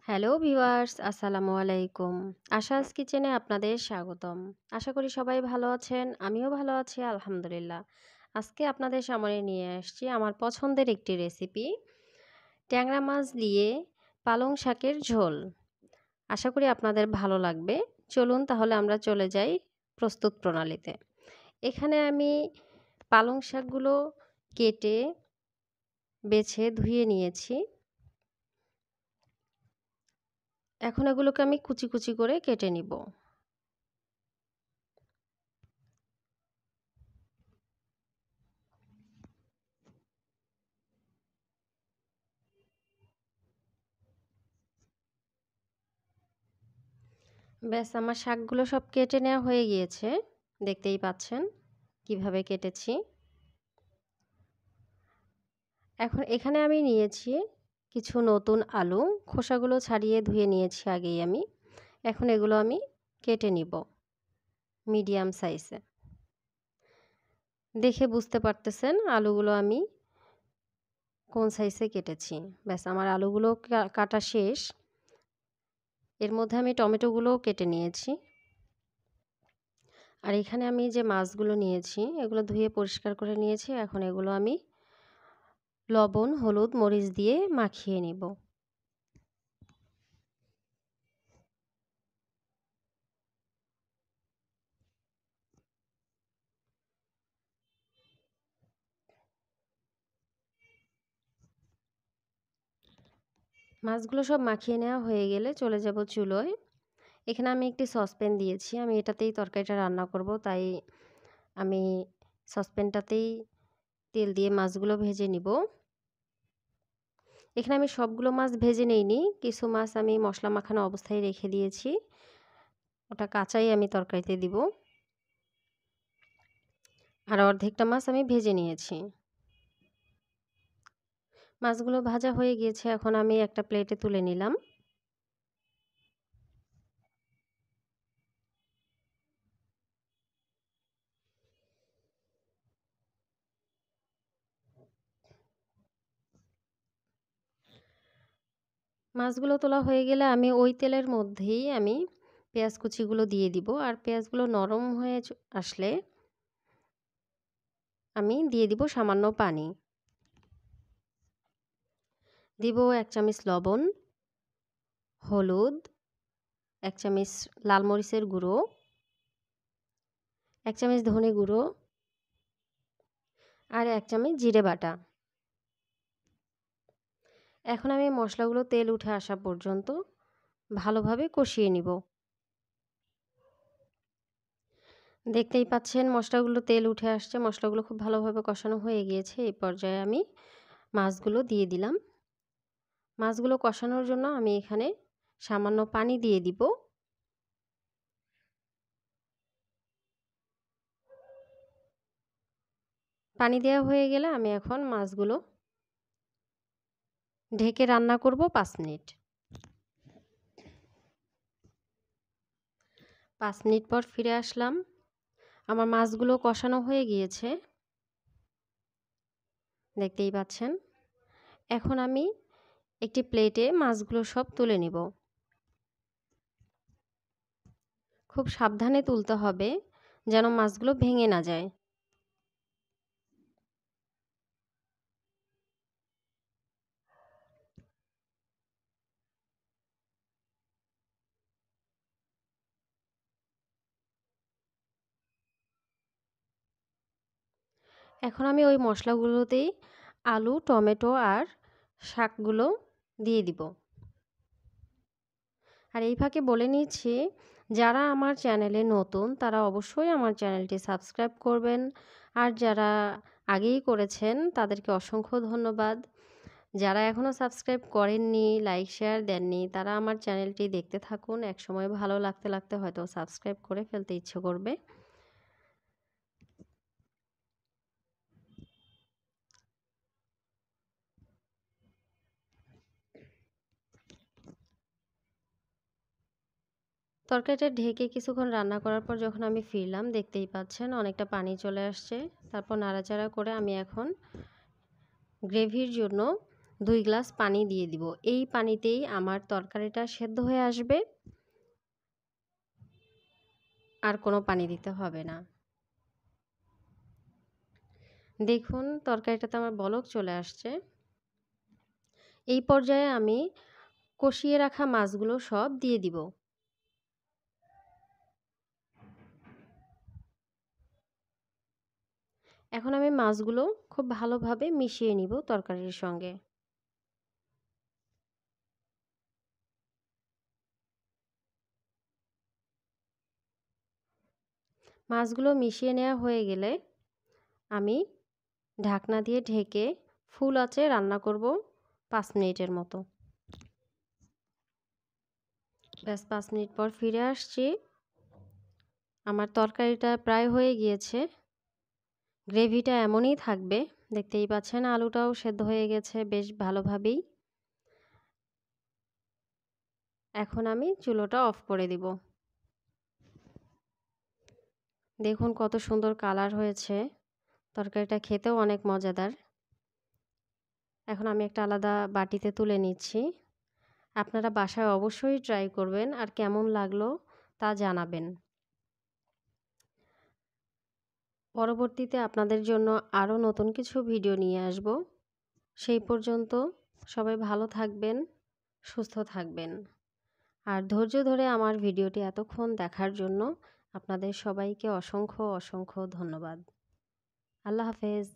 Hello viewers, আসসালামু আলাইকুম। আশাস কিচেনে আপনাদের স্বাগতম। আশা করি সবাই ভালো আছেন। আমিও ভালো আছি আলহামদুলিল্লাহ। আজকে আপনাদের সামনে নিয়ে আসছি আমার পছন্দের একটি রেসিপি, ট্যাংরা মাছ দিয়ে পালং শাকের ঝোল। আশা করি আপনাদের ভালো লাগবে। চলুন তাহলে আমরা চলে যাই প্রস্তুত প্রণালীতে। এখানে আমি পালং শাকগুলো কেটে বেছে ধুয়ে নিয়েছি। এখন এগুলোকে আমি কুচি কুচি করে কেটে নিব। ব্যাস আমার শাকগুলো সব কেটে নেওয়া হয়ে গিয়েছে। দেখতেই পাচ্ছেন কিভাবে কেটেছি। এখন এখানে আমি নিয়েছি কিছু নতুন আলু, খোসাগুলো ছাড়িয়ে ধুয়ে নিয়েছি আগেই আমি। এখন এগুলো আমি কেটে নিব মিডিয়াম সাইজে। দেখে বুঝতে পারতেছেন আলুগুলো আমি কোন সাইজে কেটেছি। ব্যাস আমার আলুগুলো কাটা শেষ। এর মধ্যে আমি টমেটোগুলোও কেটে নিয়েছি। আর এখানে আমি যে মাছগুলো নিয়েছি এগুলো ধুয়ে পরিষ্কার করে নিয়েছি। এখন এগুলো আমি লবণ, হলুদ, মরিচ দিয়ে মাখিয়ে নিব। মাছগুলো সব মাখিয়ে নেওয়া হয়ে গেলে চলে যাব চুলোয়। এখানে আমি একটি সসপ্যান দিয়েছি। আমি এটাতেই তরকারিটা রান্না করব, তাই আমি সসপ্যানটাতেই তেল দিয়ে মাছগুলো ভেজে নিব। এখানে আমি সবগুলো মাছ ভেজে নেইনি, কিছু মাছ আমি মশলা মাখানো অবস্থায় রেখে দিয়েছি। ওটা কাঁচাই আমি তরকারিতে দিব। আর অর্ধেকটা মাছ আমি ভেজে নিয়েছি। মাছগুলো ভাজা হয়ে গিয়েছে, এখন আমি একটা প্লেটে তুলে নিলাম। মাছগুলো তোলা হয়ে গেলে আমি ওই তেলের মধ্যেই আমি পেঁয়াজ কুচিগুলো দিয়ে দিব। আর পেঁয়াজগুলো নরম হয়ে আসলে আমি দিয়ে দিব সামান্য পানি। দিব 1 চামচ লবণ, হলুদ, 1 চামচ লাল মরিচের গুঁড়ো, 1 চামচ ধনে গুঁড়ো আর 1 চামচ জিরে বাটা। এখন আমি মশলাগুলো তেল উঠে আসা পর্যন্ত ভালোভাবে কষিয়ে নিব। দেখতেই পাচ্ছেন মশলাগুলো তেল উঠে আসছে, মশলাগুলো খুব ভালোভাবে কষানো হয়ে গিয়েছে। এই পর্যায়ে আমি মাছগুলো দিয়ে দিলাম। মাছগুলো কষানোর জন্য আমি এখানে সামান্য পানি দিয়ে দিব। পানি দেওয়া হয়ে গেলে আমি এখন মাছগুলো ঢেকে রান্না করব 5 মিনিট। 5 মিনিট পর ফিরে আসলাম। আমার মাছগুলো কষানো হয়ে গিয়েছে, দেখতেই পাচ্ছেন। এখন আমি একটি প্লেটে মাছগুলো সব তুলে নিব। খুব সাবধানে তুলতে হবে যেন মাছগুলো ভেঙে না যায়। এখন আমি ওই মশলাগুলোতেই আলু, টমেটো আর শাকগুলো দিয়ে দিব। আর এই ফাঁকে বলে নিচ্ছি, যারা আমার চ্যানেলে নতুন তারা অবশ্যই আমার চ্যানেলটি সাবস্ক্রাইব করবেন। আর যারা আগেই করেছেন তাদেরকে অসংখ্য ধন্যবাদ। যারা এখনও সাবস্ক্রাইব করেননি, লাইক শেয়ার দেননি, তারা আমার চ্যানেলটি দেখতে থাকুন। একসময় ভালো লাগতে লাগতে হয়তো সাবস্ক্রাইব করে ফেলতে ইচ্ছে করবে। তরকারিটা ঢেকে কিছুক্ষণ রান্না করার পর যখন আমি ফিরলাম, দেখতেই পাচ্ছেন অনেকটা পানি চলে আসছে। তারপর নাড়াচাড়া করে আমি এখন গ্রেভির জন্য 2 গ্লাস পানি দিয়ে দিব। এই পানিতেই আমার তরকারিটা সেদ্ধ হয়ে আসবে, আর কোনো পানি দিতে হবে না। দেখুন তরকারিটাতে আমার বলক চলে আসছে। এই পর্যায়ে আমি কষিয়ে রাখা মাছগুলো সব দিয়ে দিব। এখন আমি মাছগুলো খুব ভালোভাবে মিশিয়ে নিব তরকারির সঙ্গে। মাছগুলো মিশিয়ে নেওয়া হয়ে গেলে আমি ঢাকনা দিয়ে ঢেকে ফুল আঁচে রান্না করব 5 মিনিটের মতো। ব্যাস 5 মিনিট পর ফিরে আসছি। আমার তরকারিটা প্রায় হয়ে গিয়েছে। গ্রেভিটা এমনই থাকবে, দেখতেই পাচ্ছেন আলুটাও সেদ্ধ হয়ে গেছে বেশ ভালোভাবেই। এখন আমি চুলোটা অফ করে দিব। দেখুন কত সুন্দর কালার হয়েছে, তরকারিটা খেতেও অনেক মজাদার। এখন আমি একটা আলাদা বাটিতে তুলে নিচ্ছি। আপনারা বাসায় অবশ্যই ট্রাই করবেন, আর কেমন লাগলো তা জানাবেন। পরবর্তীতে আপনাদের জন্য আরও নতুন কিছু ভিডিও নিয়ে আসব। সেই পর্যন্ত সবাই ভালো থাকবেন, সুস্থ থাকবেন। আর ধৈর্য ধরে আমার ভিডিওটি এতক্ষণ দেখার জন্য আপনাদের সবাইকে অসংখ্য অসংখ্য ধন্যবাদ। আল্লাহ হাফেজ।